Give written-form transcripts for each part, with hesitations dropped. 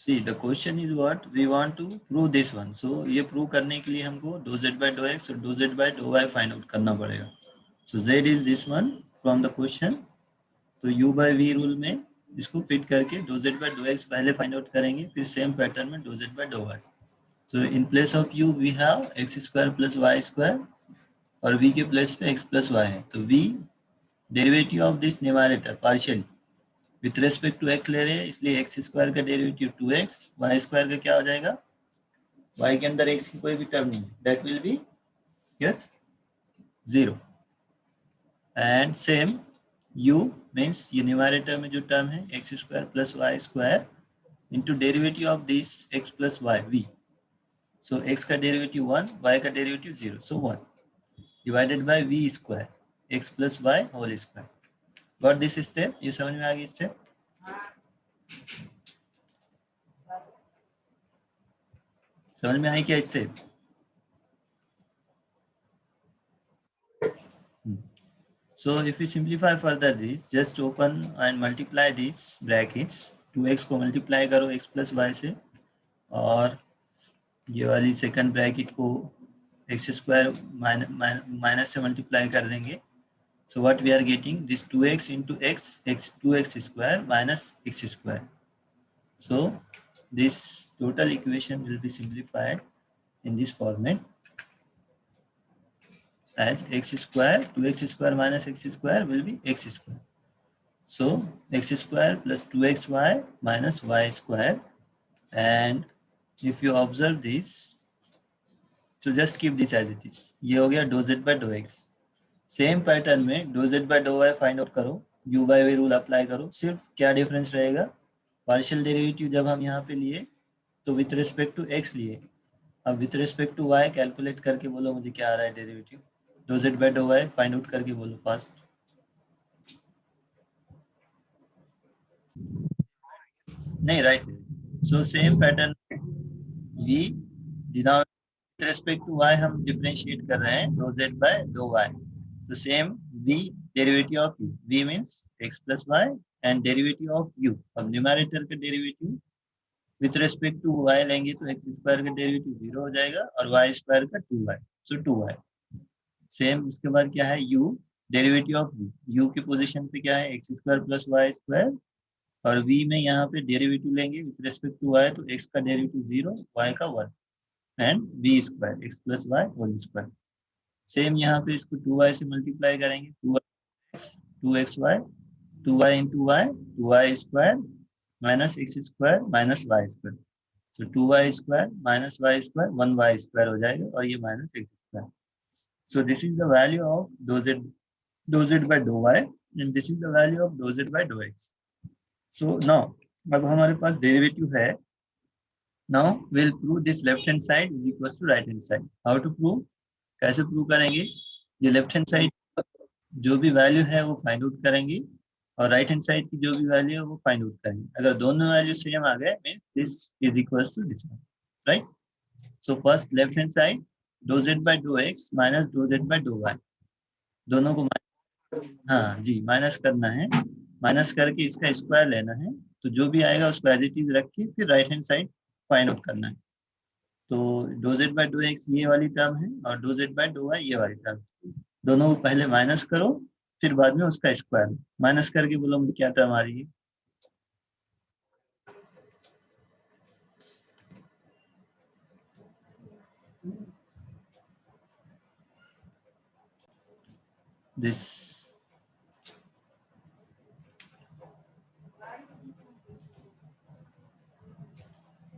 See, the question is what we want to prove this one. So ये prove करने के लिए हमको dou z by dou x और dou z by dou y find out करना पड़ेगा. So z is this one from the question. तो u by v rule में इसको फिट करके dou z by dou x पहले find out करेंगे, फिर same pattern में dou z by dou y. So in place of u we have x square plus y square और v के place पे x plus y है. तो v derivative of this numerator partially with respect to x ले रहे हैं, इसलिए x square का डेरिवेटिव 2x, वाई स्क्वायर का क्या हो जाएगा, y के अंदर x की कोई भी टर्म नहीं है, that will be yes 0. And same u means ये न्यूमरेटर में जो टर्म है x square plus y square into derivative of this x plus y v. So x का डेरिवेटिव 1, y का derivative 0, so 1 divided by v square x plus y whole square. Got this step? ये समझ में आ गई step? समझ में आई क्या step? So if we simplify further this, just open and multiply these brackets. 2x को multiply करो x प्लस वाई से और ये वाली सेकंड ब्रैकेट को एक्स स्क्वायर माइनस से मल्टीप्लाई कर देंगे. So what we are getting, this 2x into x 2x square minus x square. So this total equation will be simplified in this format as x square, 2x square minus x square will be x square. So x square plus 2xy minus y square, and if you observe this, so just keep this as it is. ये हो गया dou z by dou x. Same pattern में dou z by dou y find out करो, u by v rule apply करो. सिर्फ क्या difference रहेगा, partial derivative जब हम यहाँ पे लिए तो विथ रिस्पेक्ट टू x लिए, अब with respect to y calculate करके बोलो मुझे क्या आ रहा है derivative. dou z by dou y find out करके बोलो फास्ट. नहीं right. So same pattern v denominator with respect to y हम डिफरेंशिएट कर रहे हैं dou z by dou y. तो same v derivative of u, v means x plus y and derivative of u. अब numerator का derivative with respect to y लेंगे तो x square का डेरिवेटिव 0 हो जाएगा और y स्क्वायर का 2y, सो 2y. सेम उसके बाद क्या है u derivative of v, u की पोजीशन पे क्या है x square plus y square और v में यहाँ पे डेरिवेटिव लेंगे विथ रिस्पेक्ट टू y तो x का डेरिवेटिव 0, y का 1 and v square x plus y whole square. Same यहाँ पे इसको 2y से मल्टीप्लाई करेंगे, 2xy 2y into y 2y square minus x square minus y square. So 2y square minus y square 1y square हो जाएगा और ये minus x square. So this is the value of dou z by dou y and this is the value of dou z by dou x. So now अब हमारे पास derivative है. Now will prove this left hand side is equal to right hand side. How to prove, कैसे prove करेंगे? ये left hand side जो भी value है वो फाइंड आउट करेंगे और राइट हैंड साइड की जो भी वैल्यू है वो फाइंड आउट करेंगे. अगर दोनों वैल्यू सेम आ गए means this is equal to this, right? So first left hand side dou z by dou x minus dou z by dou y, दोनों को हाँ जी माइनस करना है. माइनस करके इसका स्क्वायर लेना है, तो जो भी आएगा उसको एज इट इज रख के फिर right hand side find out करना है. तो dou z by dou x ये वाली टर्म है और dou z by dou y ये वाली टर्म. दोनों को पहले माइनस करो फिर बाद में उसका स्क्वायर माइनस करके बोलो मुझे क्या टर्म आ रही है. This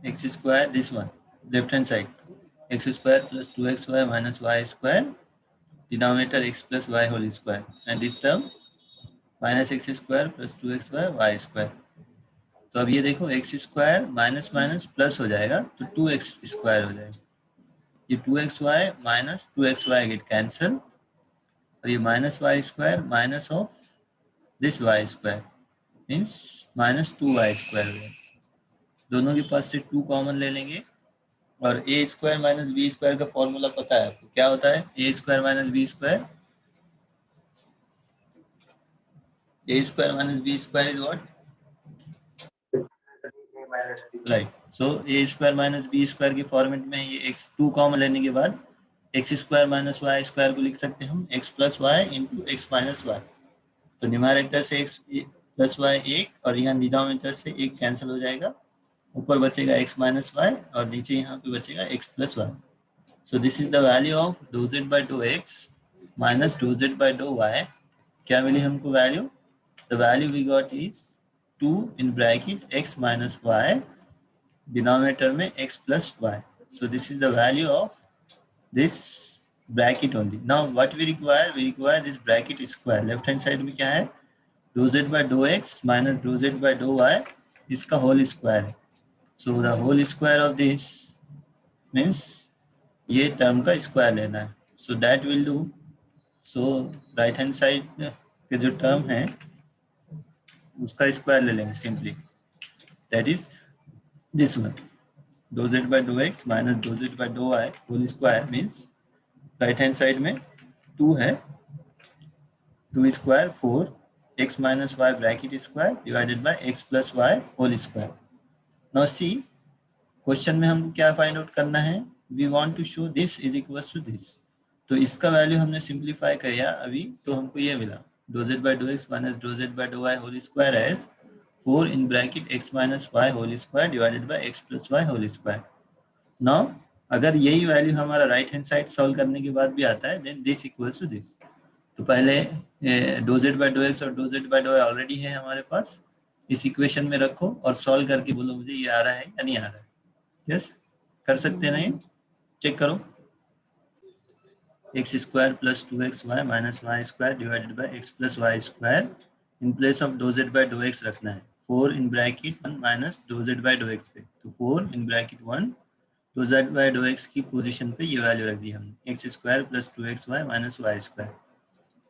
x square, this one left hand side x square plus 2xy minus y square, denominator x plus y whole square and this term minus x square plus 2xy y square. तो अब ये देखो x square minus minus plus हो जाएगा तो 2x square हो जाएगा. ये 2xy minus 2xy get cancel और ये minus y square minus of this y square means minus 2y square हो जाएगा. दोनों के पास से 2 कॉमन ले लेंगे और a square minus b square का फॉर्मूला पता है आपको, क्या होता है? A square minus b square, a square minus b square is what? Right. So a square minus b square के फॉर्मेट में ये एक्स 2 कॉमन लेने के बाद x square minus y square को लिख सकते हैं हम x plus y into x minus y. तो न्यूमैरेटर से एक्स प्लस वाई एक और यहाँ डिनोमिनेटर से एक कैंसिल हो जाएगा, ऊपर बचेगा एक्स माइनस वाई और नीचे यहाँ पे बचेगा x plus y. So this is the value of dough z by dough x minus dough z by dough y. क्या मिली हमको value? The value we got is 2 in bracket x minus y, denominator में x plus y. So this is the value of this bracket only. Now what we require this bracket square. Left hand side में क्या है? dou z by dou x minus dou z by dou y, इसका whole square है. So the whole square of this means ये term का square लेना है. So that will do. So right hand side के जो टर्म है उसका स्क्वायर ले लेंगे simply. That is this one. Dou z by dou x minus dou z by dou y whole square means right hand side में 2 है, 2 square 4 x minus y bracket square divided by x plus y whole square. Now see question में हमको क्या find out करना है? We want to show this is equal to this. तो इसका value हमने सिंप्लीफाई किया अभी, तो हमको ये मिला dou z by dough x minus dough z by dough y whole square as 4 in bracket x minus y whole square divided by x plus y whole square. Now अगर यही value हमारा right hand side solve करने के बाद भी आता है then this equals to this. तो पहले do z by dough x और dough z by dough y already है हमारे पास, इस इक्वेशन में रखो और सॉल्व करके बोलो मुझे ये आ रहा है या नहीं आ रहा है. यस कर सकते हैं ना? ये चेक करो. X square plus 2xy minus y square divided by x plus y square in place of dough z by dough x रखना है. 4 in bracket 1 minus dough z by dough x पे, तो 4 in bracket 1 dou z by dough x की position पे ये value रख दी हमने x square plus 2xy minus y square,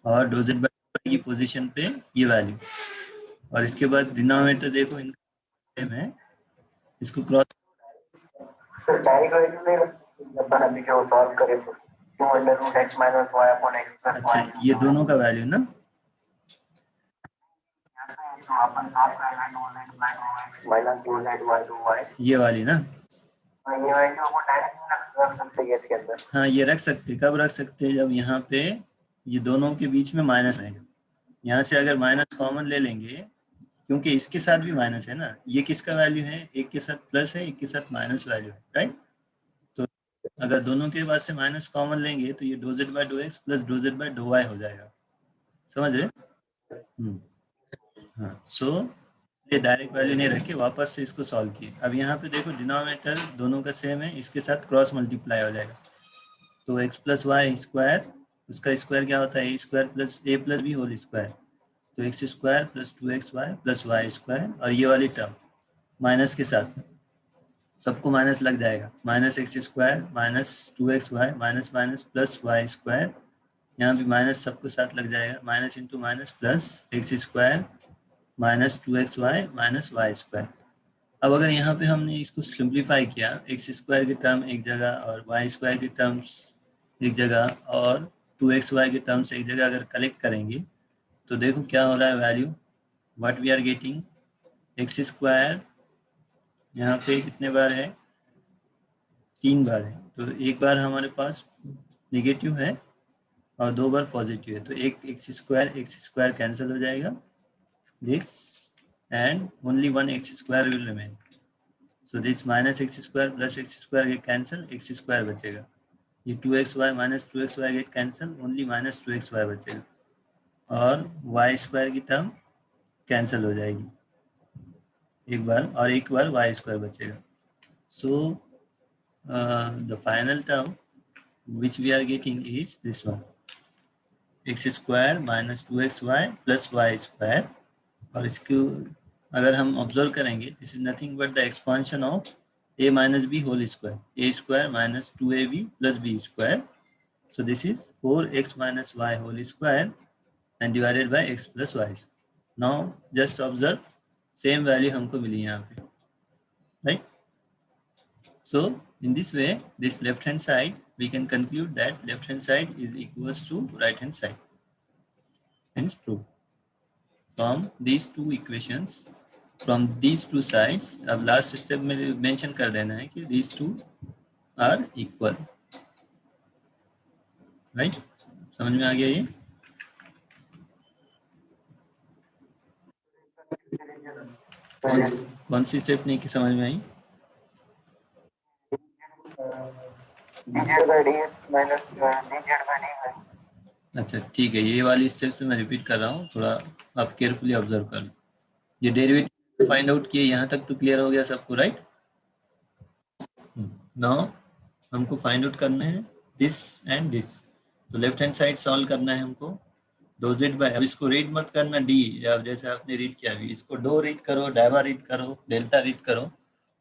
और डो जेड बाई की पोजीशन पे ये वैल्यू, और इसके बाद डिनोमिनेटर देखो इनका है, इसको क्रॉस अच्छा ये दोनों का वैल्यू ना ये वाली ना, हाँ ये रख सकते. कब रख सकते? जब यहाँ पे ये दोनों के बीच में माइनस रहेगा. यहाँ से अगर माइनस कॉमन ले लेंगे, क्योंकि इसके साथ भी माइनस है ना, ये किसका वैल्यू है? एक के साथ प्लस है, एक के साथ माइनस वैल्यू है, राइट. तो अगर दोनों के बाद से माइनस कॉमन लेंगे तो ये dou z by dough x plus dou z by dough y हो जाएगा. समझ रहे? हाँ. सो ये डायरेक्ट वैल्यू नहीं रखे, वापस से इसको सॉल्व किए. अब यहाँ पे देखो डिनोमिनेटर दोनों का सेम है, इसके साथ क्रॉस मल्टीप्लाई हो जाएगा. तो एक्स प्लस वाई स्क्वायर, उसका स्क्वायर क्या होता है? A square plus a plus b whole square. तो x square plus 2xy plus y square, और ये वाली टर्म माइनस के साथ सबको माइनस लग जाएगा. Minus x square minus 2xy minus minus plus y square, यहाँ भी माइनस सबको साथ लग जाएगा. Minus into minus plus x square minus 2xy minus y square. अब अगर यहाँ पे हमने इसको सिंप्लीफाई किया, एक्स स्क्वायर की टर्म एक जगह और वाई स्क्वायर की टर्म्स एक जगह और 2xy की टर्म्स एक जगह अगर कलेक्ट करेंगे तो देखो क्या हो रहा है value. What we are getting, x square यहाँ पे कितने बार है? 3 बार है. तो एक बार हमारे पास नेगेटिव है और 2 बार पॉजिटिव है, तो एक एक्स स्क्वायर कैंसिल हो जाएगा this and only one x square will remain. So this minus x square plus x square get cancel, x square बचेगा. ये 2xy minus 2xy get cancel, only minus 2xy बचेगा, और y square की term cancel हो जाएगी एक बार, और एक बार y square बचेगा. So the final term which we are getting is this one, x square minus 2xy plus y square. और इसको अगर हम ऑब्जर्व करेंगे, this is nothing but the expansion of a minus b whole square, a square minus 2ab plus b square. So this is 4x minus y whole square and divided by x plus y. Now just observe, same value हमको मिली यहाँ पे, right. So in this way this left hand side we can conclude that left hand side is equals to right hand side. Hence proof. From these two equations from these two sides, अब last step में mention कर देना है कि these two are equal, right? समझ में आ गया ये? कौन सी स्टेप नहीं कि समझ में आई? अच्छा ठीक है, ये वाली स्टेप्स में मैं रिपीट कर रहा हूँ, थोड़ा आप केयरफुली ऑब्जर्व कर लो। ये डेरिवेटिव फाइंड आउट किए, यहाँ तक तो क्लियर हो गया सबको, राइट? नाउ हमको फाइंड आउट करना है दिस एंड दिस, तो लेफ्ट हैंड साइड सॉल्व करना है हमको। डो जेड बाय, अब इसको रीड मत करना डी, या जैसे आपने रीड किया अभी, इसको डो रीड करो, डायवा रीड करो, डेल्टा रीड करो।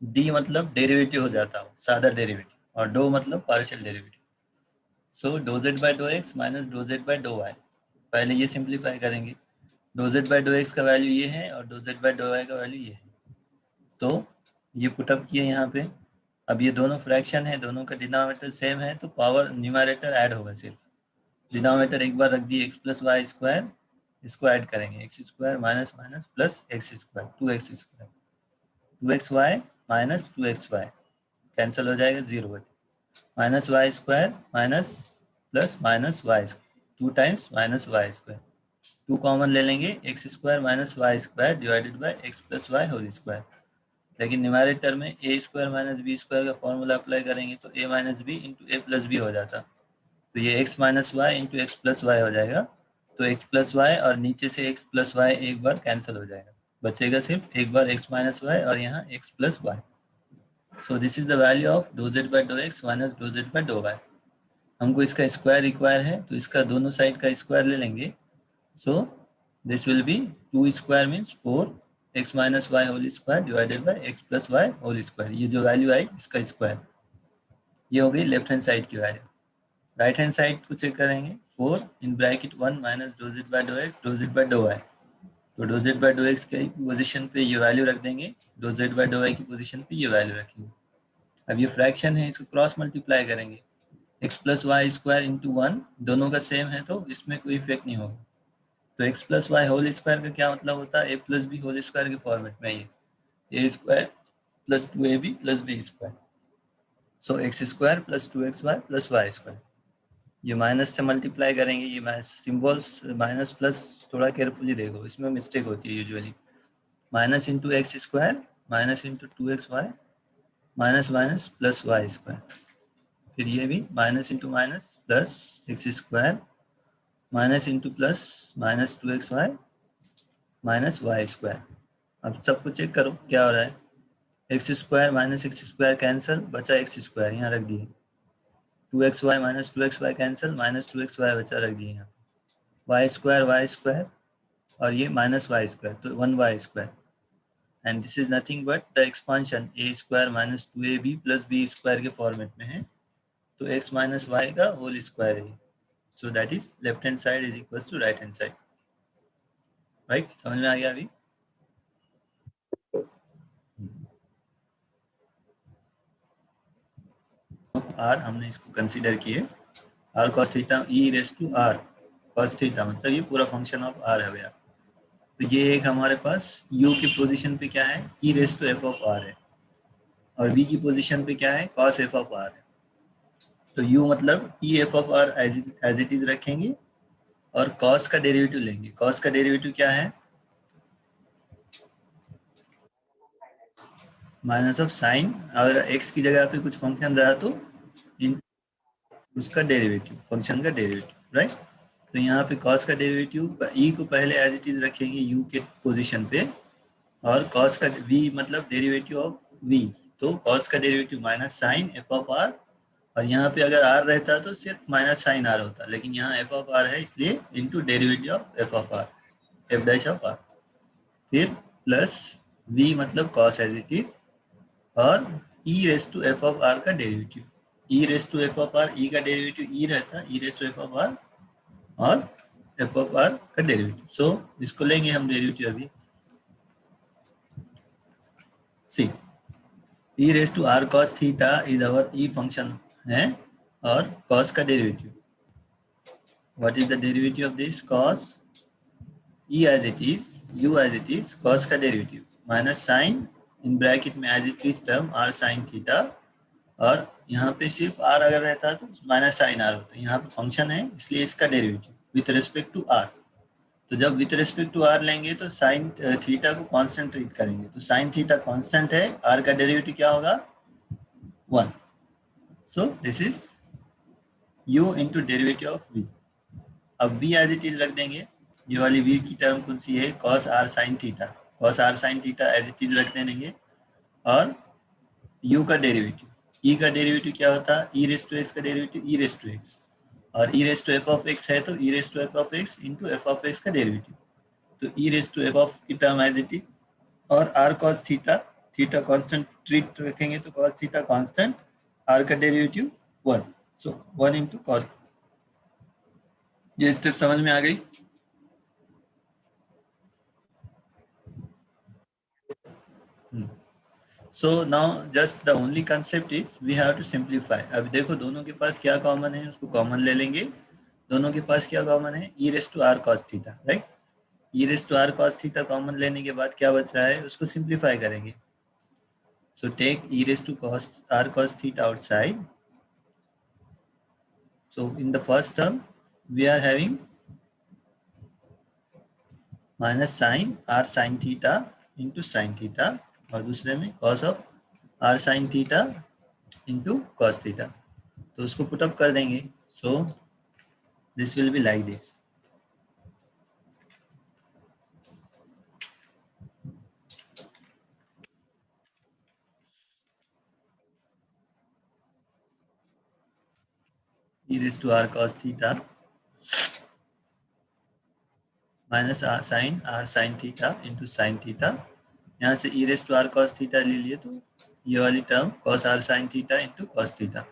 डी मतलब डेरिवेटिव हो जाता हो, सादा डेरिवेटिव, और डो मतलब पार्शियल डेरिवेटिव। सो डो जेड बाय डो x minus dough z by डो वाई, पहले ये सिंप्लीफाई करेंगे। डो जेड बाय डो एक्स का वैल्यू ये है और डो जेड बाय डो वाई का वैल्यू ये है, तो ये पुटअप किए यहाँ पे। अब ये दोनों फ्रैक्शन है, दोनों का डिनोमिनेटर सेम है, तो पावर न्यूमरेटर ऐड होगा, सिर्फ डिनोमिनेटर एक बार रख दिए एक्स प्लस वाई स्क्वायर, इसको ऐड करेंगे x square minus minus plus x square, two x square, two x y minus two x y cancel हो जाएगा, जीरो हो जाएगा, minus y square minus plus minus y square, two times minus y square, two common ले लेंगे, x square minus y square divided by x plus y whole square. लेकिन numerator में a square minus b square का formula apply करेंगे तो a minus b into a plus b हो जाता, तो ये x minus y into x plus y हो जाएगा, तो x प्लस वाई और नीचे से x प्लस वाई एक बार कैंसिल हो जाएगा, बचेगा सिर्फ एक बार x माइनस वाई और यहाँ x plus y. So this is the value of dough z by dough x minus dough z by dough y. हमको इसका स्क्वायर रिक्वायर है, तो इसका दोनों साइड का स्क्वायर ले लेंगे। So this will be two square means four x minus y whole square divided by x plus y whole square, ये जो वैल्यू आई इसका स्क्वायर, ये हो गई लेफ्ट हैंड साइड की वैल्यू। राइट हैंड साइड को चेक करेंगे, four in bracket one minus dough z by dough x do z by dough y, तो do z by dough x की पोजीशन पे ये वैल्यू रख देंगे, डो जेड बाई डो वाई की पोजीशन पे ये वैल्यू रखेंगे। अब ये फ्रैक्शन है, इसको क्रॉस मल्टीप्लाई करेंगे, x plus y square into one, दोनों का सेम है तो इसमें कोई इफेक्ट नहीं होगा, तो x plus y whole square का क्या मतलब होता है, a plus b whole square के फॉर्मेट में, ये a square plus two a b plus b square, so x square plus two x y plus y square. ये माइनस से मल्टीप्लाई करेंगे, ये माइनस सिम्बॉल्स माइनस प्लस थोड़ा carefully देखो, इसमें मिस्टेक होती है usually, minus into x square minus into two x y minus minus plus y square, फिर ये भी minus into minus plus x square minus into plus minus two x y minus y square. अब सबको check करो क्या हो रहा है, x square minus x square cancel, बचा एक्स स्क्वायर यहाँ रख दिए, two x y minus two x y cancel, minus two x y बचा रख दिए यहाँ, वाई स्क्वायर और ये माइनस वाई स्क्वायर, तो one y square, and this is nothing but the expansion a square minus two a b plus b square के format में है, तो एक्स माइनस वाई का होल स्क्वायर है, so that is left hand side is equal to right hand side, right? समझ में आ गया अभी? आर हमने इसको कंसीडर किए, r cos theta e raise to r cos theta, मतलब ये पूरा फंक्शन ऑफ आर है भैया, तो ये एक हमारे पास u की पोजीशन पे क्या है, e raise to f of r है, और v की पोजीशन पे क्या है, cos एफ ऑफ आर है, तो u मतलब e f of r as it is रखेंगे, और cos का डेरिवेटिव लेंगे, cos का डेरिवेटिव क्या है, माइनस ऑफ साइन, अगर x की जगह पे कुछ फंक्शन रहा तो इन उसका डेरिवेटिव, फंक्शन का डेरिवेटिव, राइट? तो यहाँ पे cos का डेरिवेटिव e को पहले एज इट इज रखेंगे u के पोजीशन पे, और cos का v मतलब डेरिवेटिव ऑफ v, तो cos का derivative minus sine f of r, और यहाँ पे अगर r रहता तो सिर्फ माइनस साइन r होता, लेकिन यहाँ एफ ऑफ आर है इसलिए into derivative of f of r, f dash of r, फिर प्लस v मतलब cos एज इट इज, और e raise to f of r का derivative, e raise to f of r, e का derivative e रहता, e raise to f of r और f of r का derivative, so इसको लेंगे हम derivative अभी, see e raise to r cos theta is our e function है, और cos का derivative, what is the derivative of this cos, e as it is, u as it is, cos का derivative, minus sine in bracket में as it is term r sine theta, और यहाँ पे सिर्फ are अगर रहता तो माइनस साइन आर होता। यहाँ पे फंक्शन है इसलिए इसका derivative with respect to r. तो जब विथ रिस्पेक्ट टू आर लेंगे तो साइन थीटा को कांस्टेंट ट्रीट करेंगे, तो साइन थीटा कांस्टेंट है, आर का डेरिवेटिव क्या होगा 1। So this is u into derivative of v। अब v एज इट इज रख देंगे, ये वाली v की टर्म कौन सी है cos r sin theta, cos r sin theta as it is रख देंगे, और u का डेरिवेटिव, e का डेरिवेटिव क्या होता है e रेस टू x का derivative e raise to x, और e raise to f of x है तो e raise to f of x into f of x का डेरिवेटिव, तो e raise to f of की term as it is, और r cos theta, theta constant treat रखेंगे तो cos theta constant, r का derivative 1, सो 1 into cos। ये step समझ में आ गई? So now just the only concept is we have to simplify. अब देखो दोनों के पास क्या कॉमन है, उसको कॉमन ले लेंगे। दोनों के पास क्या कॉमन है, e raise to r cos theta, right. E raise to r cos theta common लेने के बाद क्या बच रहा है, उसको सिंप्लीफाई करेंगे। So take e raise to cos r cos theta outside. So in the first term we are having minus sine r sine theta into sine theta, और दूसरे में cos of r sine theta into cos theta, तो उसको put up कर देंगे। So this will be like this. e raised to r cos theta minus r sine theta into sine theta, यहाँ से e raise to r cos theta ले लिए तो ये वाली term cos r sin theta into cos theta.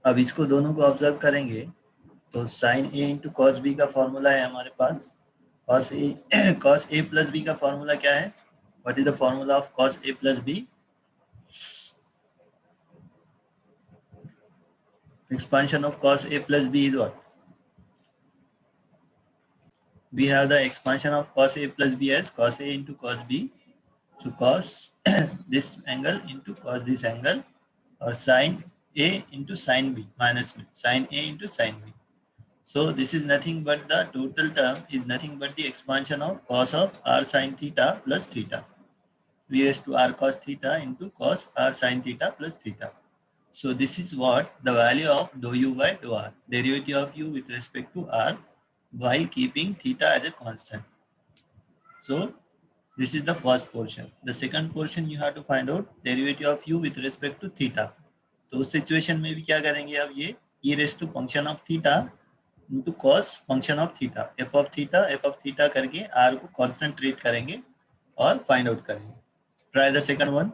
अब इसको दोनों को ऑब्जर्व करेंगे तो sine a into cos b का फॉर्मूला है हमारे पास, cos a प्लस बी का फॉर्मूला क्या है, what is the formula of cos a plus b, expansion of cos a plus b is what, we have the expansion of cos a plus b as cos a into cos b, so cos this angle into cos this angle, or sin a into sin b minus b, sin a into sin b. So this is nothing but the total term is nothing but the expansion of cos of r sin theta plus theta, v raised to r cos theta into cos r sin theta plus theta. So this is what the value of dou u by dou r, derivative of u with respect to r while keeping theta as a constant. So this is the first portion. The second portion you have to find out derivative of u with respect to theta. तो उस situation में भी क्या करेंगे, अब ये e raise to function of theta into cos function of theta, f of theta करके r को कांस्टेंट ट्रीट करेंगे और फाइंड आउट करेंगे। Try the second one.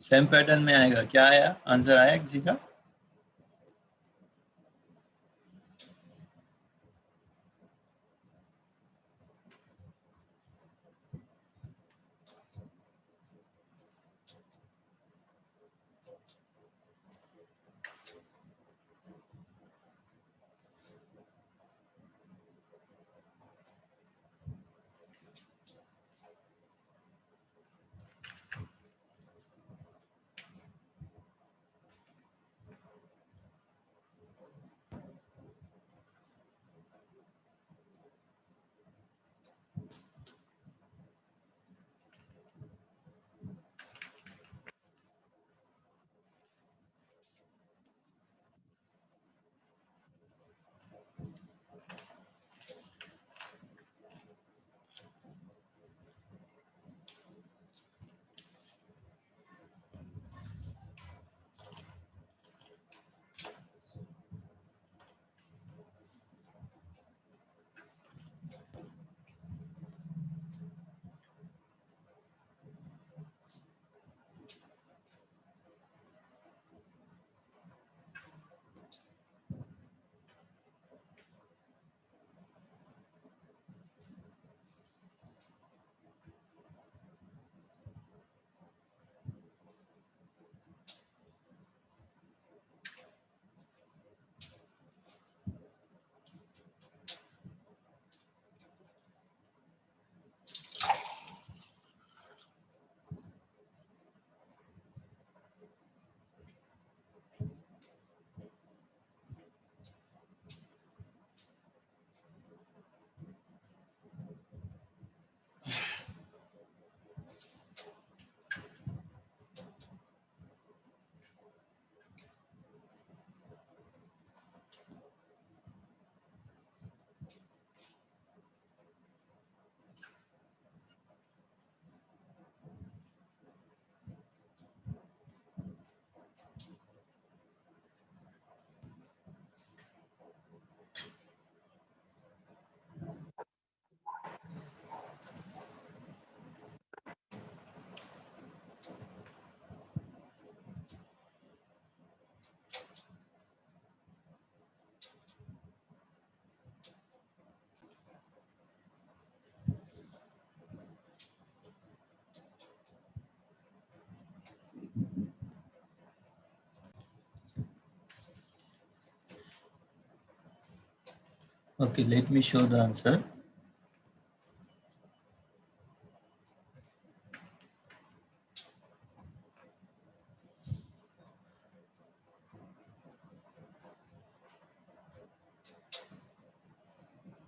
Same pattern में आएगा, क्या आया आंसर आया किसी का? Okay, let me show the answer.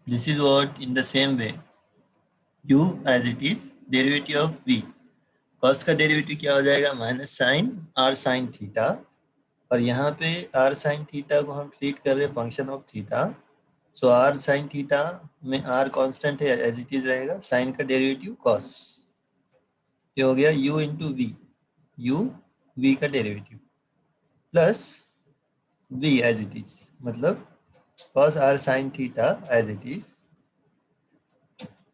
This is what in the same way u as it is derivative of v. Cos का डेरिवेटिव क्या हो जाएगा? Minus sine r sine theta, और यहाँ पे आर साइन थीटा को हम ट्रीट कर रहे हैं function of theta. So r sine theta में आर कांस्टेंट है, एज इट इज रहेगा. साइन का डेरिवेटिव कॉस, ये हो गया u into v, u v का derivative plus v as it is, मतलब cos r sin theta as it is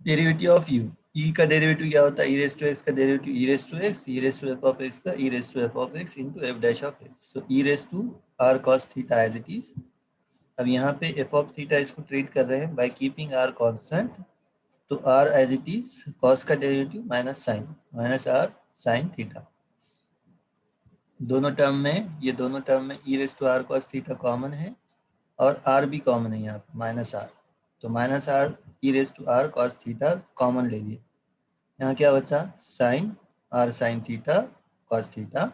derivative of u. e का डेरिवेटिव क्या होता है? e रेस टू x का derivative e raise to x, e raise to f of x का e raise to f of x into f dash of x. So e raise to r cos theta as it is. अब यहाँ पे f of theta इसको treat कर रहे हैं by keeping r constant. तो r as it is cos का derivative minus r sin theta. दोनों टर्म में, ये दोनों टर्म में e raise to r cos theta common है और r भी कॉमन है यहाँ पे माइनस r. तो minus r e raise to r cos theta common ले लिए. यहाँ क्या बचा? Sine r sine theta cos theta.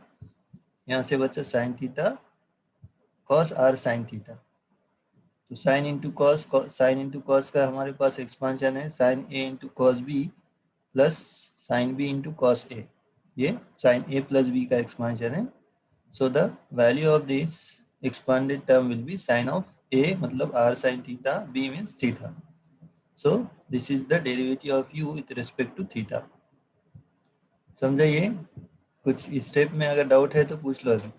यहाँ से बचा sine theta cos r sine theta. तो sine into cos, sine into cos का हमारे पास एक्सपांशन है sine a into cos b plus sine b into cos a. ये साइन a प्लस b का एक्सपांशन है. So the value of this expanded term will be sin of a मतलब r sin theta, b means theta. So this is the derivative of u with respect to theta. समझा? ये कुछ step में अगर doubt है तो पूछ लो अभी.